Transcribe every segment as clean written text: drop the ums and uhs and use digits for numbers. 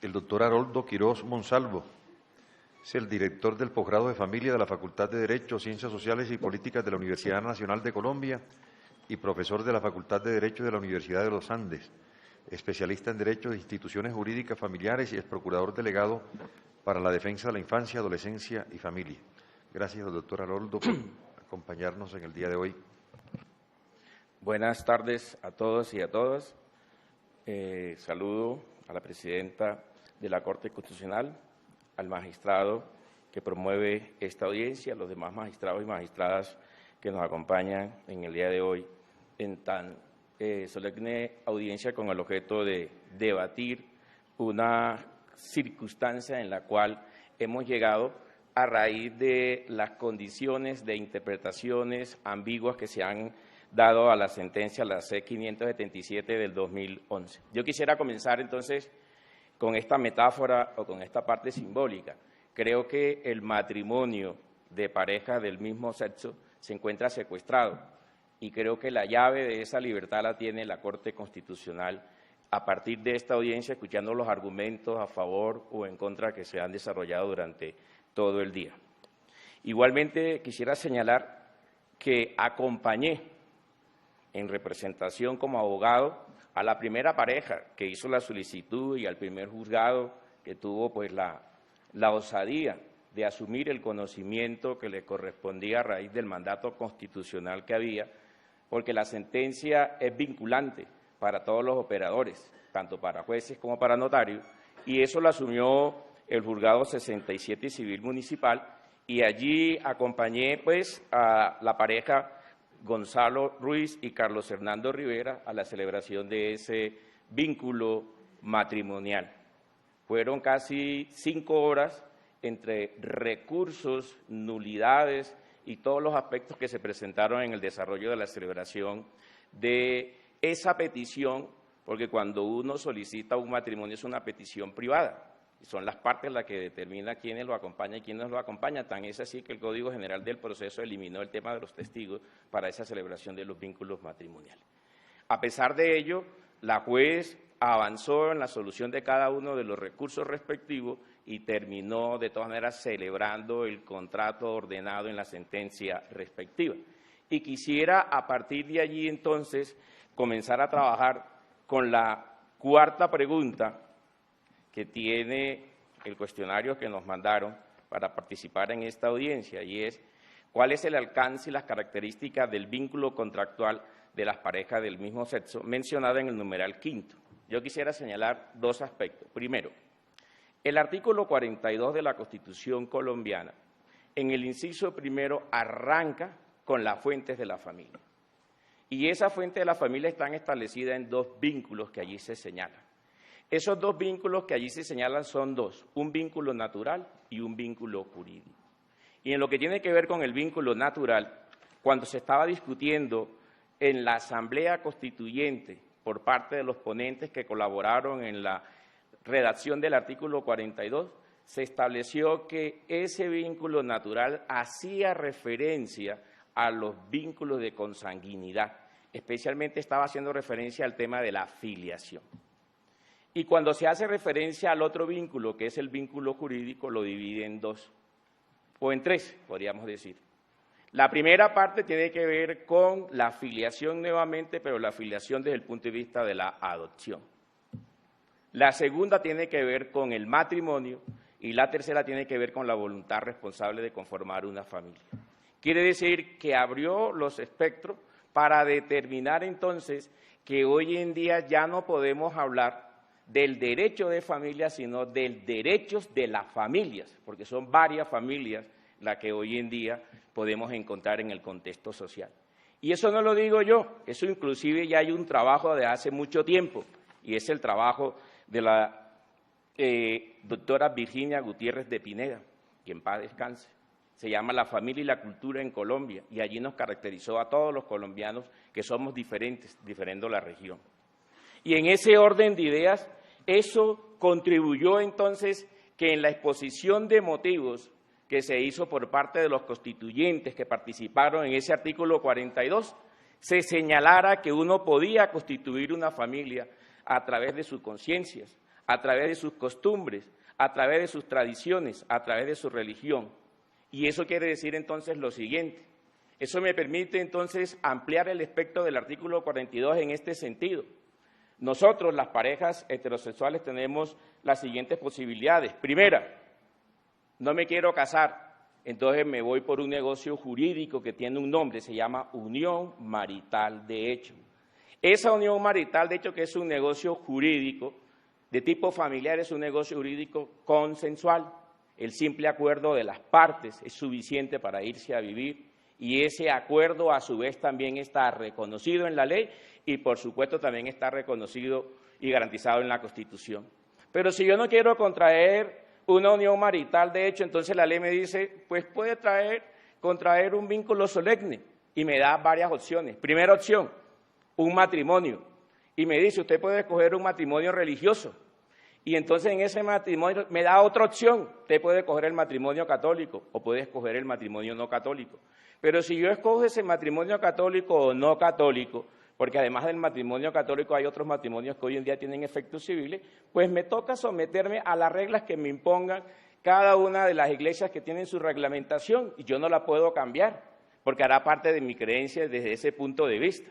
el doctor Haroldo Quirós Monsalvo, es el director del posgrado de Familia de la Facultad de Derecho, Ciencias Sociales y Políticas de la Universidad Nacional de Colombia y profesor de la Facultad de Derecho de la Universidad de los Andes, especialista en Derecho de Instituciones Jurídicas Familiares y es procurador delegado para la defensa de la infancia, adolescencia y familia. Gracias, doctor Haroldo, por acompañarnos en el día de hoy. Buenas tardes a todos y a todas. Saludo a la presidenta de la Corte Constitucional, al magistrado que promueve esta audiencia, a los demás magistrados y magistradas que nos acompañan en el día de hoy en tan solemne audiencia con el objeto de debatir una circunstancia en la cual hemos llegado a raíz de las condiciones de interpretaciones ambiguas que se han dado a la sentencia, la C-577 del 2011. Yo quisiera comenzar entonces con esta metáfora o con esta parte simbólica. Creo que el matrimonio de parejas del mismo sexo se encuentra secuestrado y creo que la llave de esa libertad la tiene la Corte Constitucional a partir de esta audiencia, escuchando los argumentos a favor o en contra que se han desarrollado durante todo el día. Igualmente quisiera señalar que acompañé en representación como abogado a la primera pareja que hizo la solicitud y al primer juzgado que tuvo pues la osadía de asumir el conocimiento que le correspondía a raíz del mandato constitucional que había, porque la sentencia es vinculante para todos los operadores, tanto para jueces como para notarios, y eso lo asumió el juzgado 67 civil municipal, y allí acompañé pues a la pareja Gonzalo Ruiz y Carlos Hernando Rivera a la celebración de ese vínculo matrimonial. Fueron casi 5 horas entre recursos, nulidades y todos los aspectos que se presentaron en el desarrollo de la celebración de esa petición, porque cuando uno solicita un matrimonio es una petición privada, y son las partes las que determinan quiénes lo acompañan y quiénes no lo acompañan. Tan es así que el Código General del Proceso eliminó el tema de los testigos para esa celebración de los vínculos matrimoniales. A pesar de ello, la juez avanzó en la solución de cada uno de los recursos respectivos y terminó de todas maneras celebrando el contrato ordenado en la sentencia respectiva. Y quisiera a partir de allí entonces comenzar a trabajar con la cuarta pregunta que tiene el cuestionario que nos mandaron para participar en esta audiencia, y es cuál es el alcance y las características del vínculo contractual de las parejas del mismo sexo mencionada en el numeral quinto. Yo quisiera señalar 2 aspectos. Primero, el artículo 42 de la Constitución colombiana, en el inciso primero, arranca con las fuentes de la familia. Y esas fuentes de la familia están establecidas en 2 vínculos que allí se señalan. Esos 2 vínculos que allí se señalan son 2, un vínculo natural y un vínculo jurídico. Y en lo que tiene que ver con el vínculo natural, cuando se estaba discutiendo en la Asamblea Constituyente por parte de los ponentes que colaboraron en la redacción del artículo 42, se estableció que ese vínculo natural hacía referencia a los vínculos de consanguinidad, especialmente estaba haciendo referencia al tema de la filiación. Y cuando se hace referencia al otro vínculo, que es el vínculo jurídico, lo divide en 2, o en 3, podríamos decir. La primera parte tiene que ver con la filiación nuevamente, pero la filiación desde el punto de vista de la adopción. La segunda tiene que ver con el matrimonio y la tercera tiene que ver con la voluntad responsable de conformar una familia. Quiere decir que abrió los espectros para determinar entonces que hoy en día ya no podemos hablar del derecho de familia, sino del derecho de las familias, porque son varias familias las que hoy en día podemos encontrar en el contexto social. Y eso no lo digo yo, eso inclusive ya hay un trabajo de hace mucho tiempo, y es el trabajo de la doctora Virginia Gutiérrez de Pineda, que en paz descanse. Se llama La familia y la cultura en Colombia, y allí nos caracterizó a todos los colombianos que somos diferentes, diferendo la región. Y en ese orden de ideas, eso contribuyó entonces que en la exposición de motivos que se hizo por parte de los constituyentes que participaron en ese artículo 42, se señalara que uno podía constituir una familia a través de sus conciencias, a través de sus costumbres, a través de sus tradiciones, a través de su religión. Y eso quiere decir entonces lo siguiente. Eso me permite entonces ampliar el espectro del artículo 42 en este sentido. Nosotros, las parejas heterosexuales, tenemos las siguientes posibilidades. Primera, no me quiero casar, entonces me voy por un negocio jurídico que tiene un nombre, se llama unión marital de hecho. Esa unión marital de hecho, que es un negocio jurídico de tipo familiar, es un negocio jurídico consensual. El simple acuerdo de las partes es suficiente para irse a vivir y ese acuerdo a su vez también está reconocido en la ley y por supuesto también está reconocido y garantizado en la Constitución. Pero si yo no quiero contraer una unión marital de hecho, entonces la ley me dice, pues puede contraer un vínculo solemne y me da varias opciones. Primera opción, un matrimonio. Y me dice, usted puede escoger un matrimonio religioso. Y entonces en ese matrimonio me da otra opción. Usted puede escoger el matrimonio católico o puede escoger el matrimonio no católico. Pero si yo escojo ese matrimonio católico o no católico, porque además del matrimonio católico hay otros matrimonios que hoy en día tienen efectos civiles, pues me toca someterme a las reglas que me impongan cada una de las iglesias que tienen su reglamentación y yo no la puedo cambiar, porque hará parte de mi creencia desde ese punto de vista.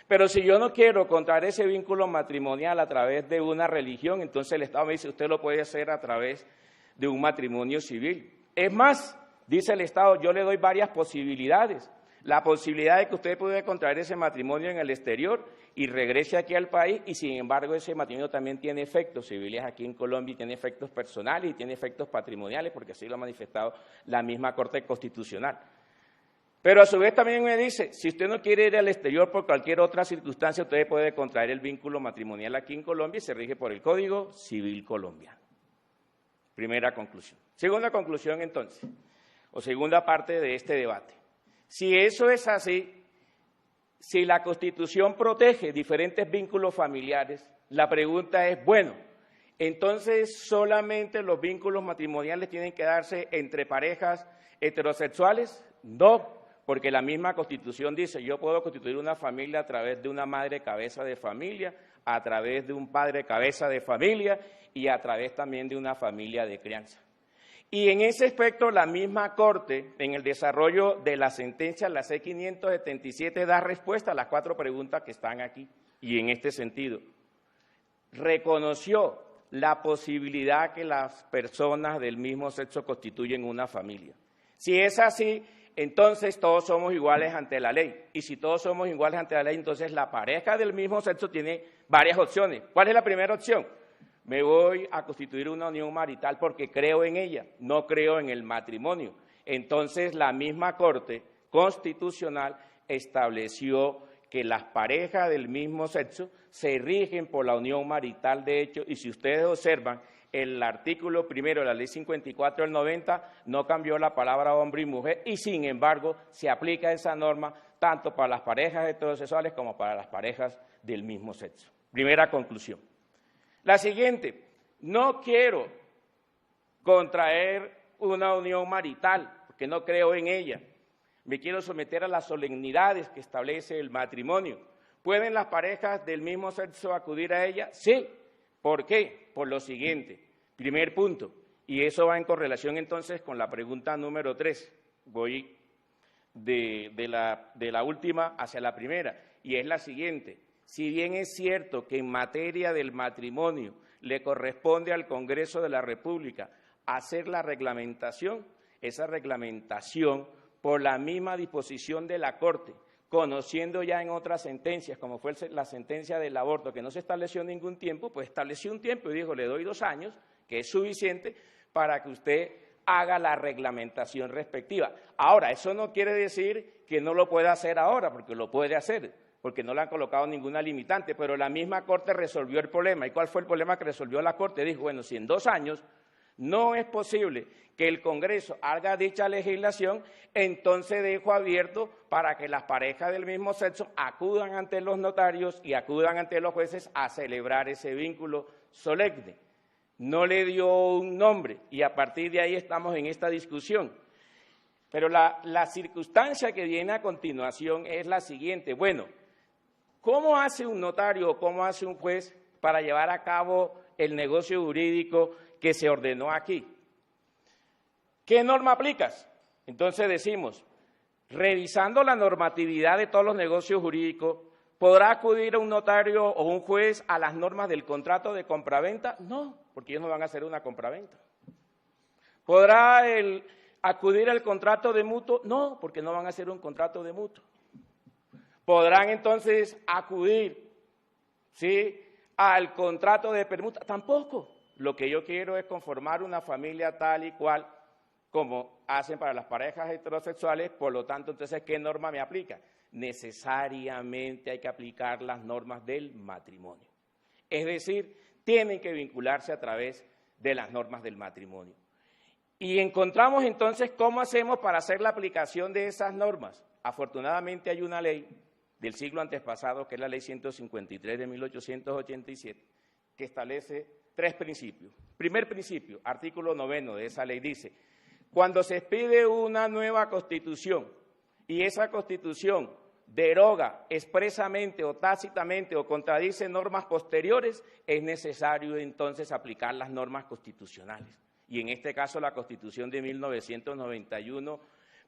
Pero si yo no quiero contraer ese vínculo matrimonial a través de una religión, entonces el Estado me dice, usted lo puede hacer a través de un matrimonio civil. Es más, dice el Estado, yo le doy varias posibilidades. La posibilidad de que usted pueda contraer ese matrimonio en el exterior y regrese aquí al país y sin embargo ese matrimonio también tiene efectos civiles aquí en Colombia y tiene efectos personales y tiene efectos patrimoniales porque así lo ha manifestado la misma Corte Constitucional. Pero a su vez también me dice, si usted no quiere ir al exterior por cualquier otra circunstancia, usted puede contraer el vínculo matrimonial aquí en Colombia y se rige por el Código Civil colombiano. Primera conclusión. Segunda conclusión entonces, o segunda parte de este debate. Si eso es así, si la Constitución protege diferentes vínculos familiares, la pregunta es, bueno, entonces solamente los vínculos matrimoniales tienen que darse entre parejas heterosexuales. No, porque la misma Constitución dice, yo puedo constituir una familia a través de una madre cabeza de familia, a través de un padre cabeza de familia y a través también de una familia de crianza. Y en ese aspecto la misma Corte, en el desarrollo de la sentencia, la C-577, da respuesta a las 4 preguntas que están aquí. Y en este sentido, reconoció la posibilidad que las personas del mismo sexo constituyen una familia. Si es así, entonces todos somos iguales ante la ley. Y si todos somos iguales ante la ley, entonces la pareja del mismo sexo tiene varias opciones. ¿Cuál es la primera opción? Me voy a constituir una unión marital porque creo en ella, no creo en el matrimonio. Entonces la misma Corte Constitucional estableció que las parejas del mismo sexo se rigen por la unión marital de hecho y si ustedes observan, el artículo primero de la Ley 54 del 90 no cambió la palabra hombre y mujer y sin embargo se aplica esa norma tanto para las parejas heterosexuales como para las parejas del mismo sexo. Primera conclusión. La siguiente, no quiero contraer una unión marital porque no creo en ella. Me quiero someter a las solemnidades que establece el matrimonio. ¿Pueden las parejas del mismo sexo acudir a ella? Sí. ¿Por qué? Por lo siguiente. Primer punto, y eso va en correlación entonces con la pregunta número 3. Voy de la última hacia la primera, y es la siguiente. Si bien es cierto que en materia del matrimonio le corresponde al Congreso de la República hacer la reglamentación, esa reglamentación por la misma disposición de la Corte, conociendo ya en otras sentencias, como fue la sentencia del aborto, que no se estableció ningún tiempo, pues estableció un tiempo y dijo, le doy 2 años, que es suficiente para que usted haga la reglamentación respectiva. Ahora, eso no quiere decir que no lo pueda hacer ahora, porque lo puede hacer, porque no le han colocado ninguna limitante, pero la misma Corte resolvió el problema. ¿Y cuál fue el problema que resolvió la Corte? Dijo, bueno, si en 2 años no es posible que el Congreso haga dicha legislación, entonces dejo abierto para que las parejas del mismo sexo acudan ante los notarios y acudan ante los jueces a celebrar ese vínculo solemne. No le dio un nombre y a partir de ahí estamos en esta discusión. Pero la circunstancia que viene a continuación es la siguiente. Bueno, ¿cómo hace un notario o cómo hace un juez para llevar a cabo el negocio jurídico que se ordenó aquí. ¿Qué norma aplicas? Entonces decimos, revisando la normatividad de todos los negocios jurídicos, ¿podrá acudir a un notario o un juez a las normas del contrato de compraventa? No, porque ellos no van a hacer una compraventa. ¿Podrá acudir al contrato de mutuo? No, porque no van a hacer un contrato de mutuo. ¿Podrán entonces acudir, ¿sí?, al contrato de permuta? Tampoco. Lo que yo quiero es conformar una familia tal y cual como hacen para las parejas heterosexuales, por lo tanto, entonces, ¿qué norma me aplica? Necesariamente hay que aplicar las normas del matrimonio. Es decir, tienen que vincularse a través de las normas del matrimonio. Y encontramos entonces cómo hacemos para hacer la aplicación de esas normas. Afortunadamente hay una ley del siglo antepasado, que es la Ley 153 de 1887, que establece 3 principios. Primer principio, artículo 9 de esa ley dice: cuando se expide una nueva Constitución y esa Constitución deroga expresamente o tácitamente o contradice normas posteriores, es necesario entonces aplicar las normas constitucionales. Y en este caso la Constitución de 1991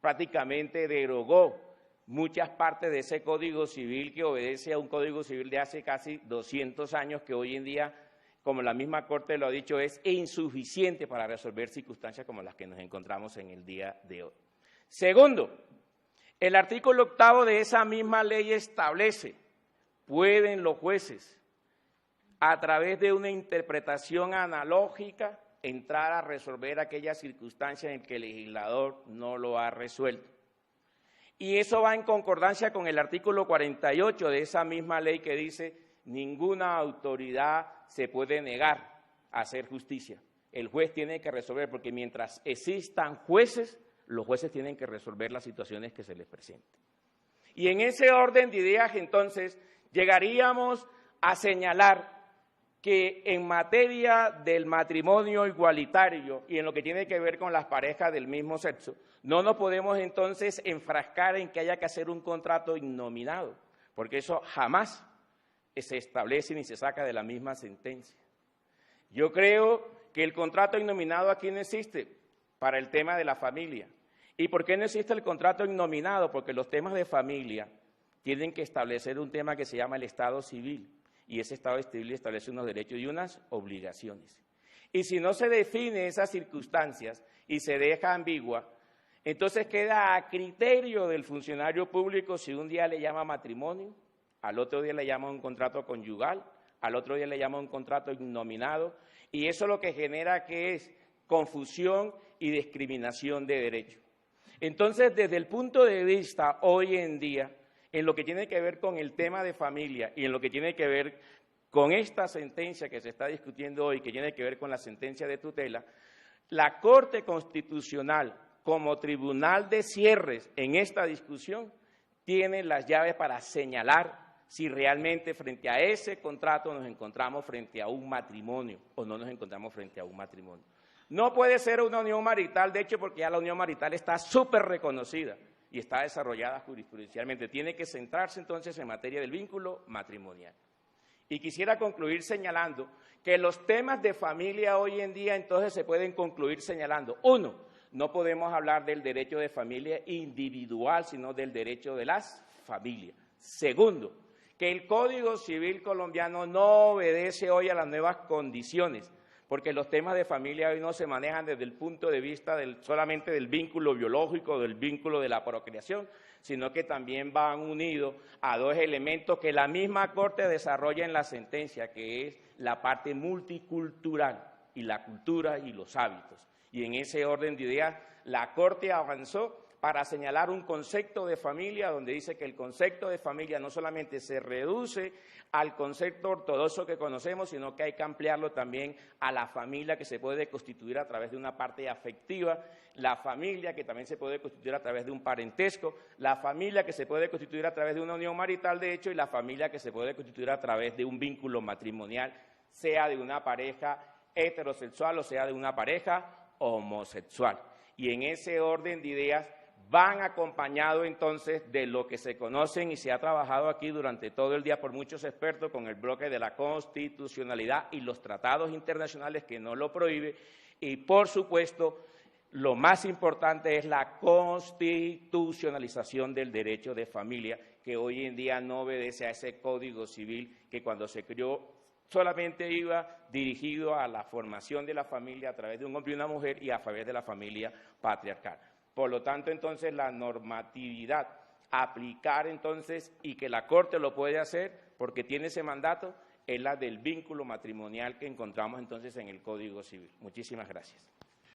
prácticamente derogó muchas partes de ese Código Civil que obedece a un Código Civil de hace casi 200 años que hoy en día, como la misma Corte lo ha dicho, es insuficiente para resolver circunstancias como las que nos encontramos en el día de hoy. Segundo, el artículo 8 de esa misma ley establece: pueden los jueces, a través de una interpretación analógica, entrar a resolver aquellas circunstancias en que el legislador no lo ha resuelto. Y eso va en concordancia con el artículo 48 de esa misma ley que dice: ninguna autoridad se puede negar a hacer justicia. El juez tiene que resolver, porque mientras existan jueces, los jueces tienen que resolver las situaciones que se les presenten. Y en ese orden de ideas, entonces, llegaríamos a señalar que en materia del matrimonio igualitario y en lo que tiene que ver con las parejas del mismo sexo, no nos podemos entonces enfrascar en que haya que hacer un contrato innominado, porque eso jamás se establece ni se saca de la misma sentencia. Yo creo que el contrato innominado aquí no existe para el tema de la familia. ¿Y por qué no existe el contrato innominado? Porque los temas de familia tienen que establecer un tema que se llama el Estado civil, y ese Estado civil establece unos derechos y unas obligaciones. Y si no se define esas circunstancias y se deja ambigua, entonces queda a criterio del funcionario público si un día le llama matrimonio, al otro día le llama un contrato conyugal, al otro día le llama un contrato innominado, y eso lo que genera que es confusión y discriminación de derechos. Entonces, desde el punto de vista hoy en día, en lo que tiene que ver con el tema de familia y en lo que tiene que ver con esta sentencia que se está discutiendo hoy, que tiene que ver con la sentencia de tutela, la Corte Constitucional, como tribunal de cierres en esta discusión, tiene las llaves para señalar si realmente frente a ese contrato nos encontramos frente a un matrimonio o no nos encontramos frente a un matrimonio. No puede ser una unión marital, de hecho, porque ya la unión marital está súper reconocida y está desarrollada jurisprudencialmente. Tiene que centrarse entonces en materia del vínculo matrimonial. Y quisiera concluir señalando que los temas de familia hoy en día entonces se pueden concluir señalando: uno, no podemos hablar del derecho de familia individual, sino del derecho de las familias. Segundo, que el Código Civil colombiano no obedece hoy a las nuevas condiciones, porque los temas de familia hoy no se manejan desde el punto de vista solamente del vínculo biológico, del vínculo de la procreación, sino que también van unidos a 2 elementos que la misma Corte desarrolla en la sentencia, que es la parte multicultural y la cultura y los hábitos. Y en ese orden de ideas, la Corte avanzó para señalar un concepto de familia, donde dice que el concepto de familia no solamente se reduce al concepto ortodoxo que conocemos, sino que hay que ampliarlo también a la familia que se puede constituir a través de una parte afectiva, la familia que también se puede constituir a través de un parentesco, la familia que se puede constituir a través de una unión marital de hecho y la familia que se puede constituir a través de un vínculo matrimonial, sea de una pareja heterosexual o sea de una pareja homosexual. Y en ese orden de ideas van acompañados entonces de lo que se conocen y se ha trabajado aquí durante todo el día por muchos expertos con el bloque de la constitucionalidad y los tratados internacionales que no lo prohíbe, y por supuesto lo más importante es la constitucionalización del derecho de familia, que hoy en día no obedece a ese Código Civil que cuando se creó solamente iba dirigido a la formación de la familia a través de un hombre y una mujer y a través de la familia patriarcal. Por lo tanto, entonces, la normatividad aplicar entonces y que la Corte lo puede hacer porque tiene ese mandato es la del vínculo matrimonial que encontramos entonces en el Código Civil. Muchísimas gracias.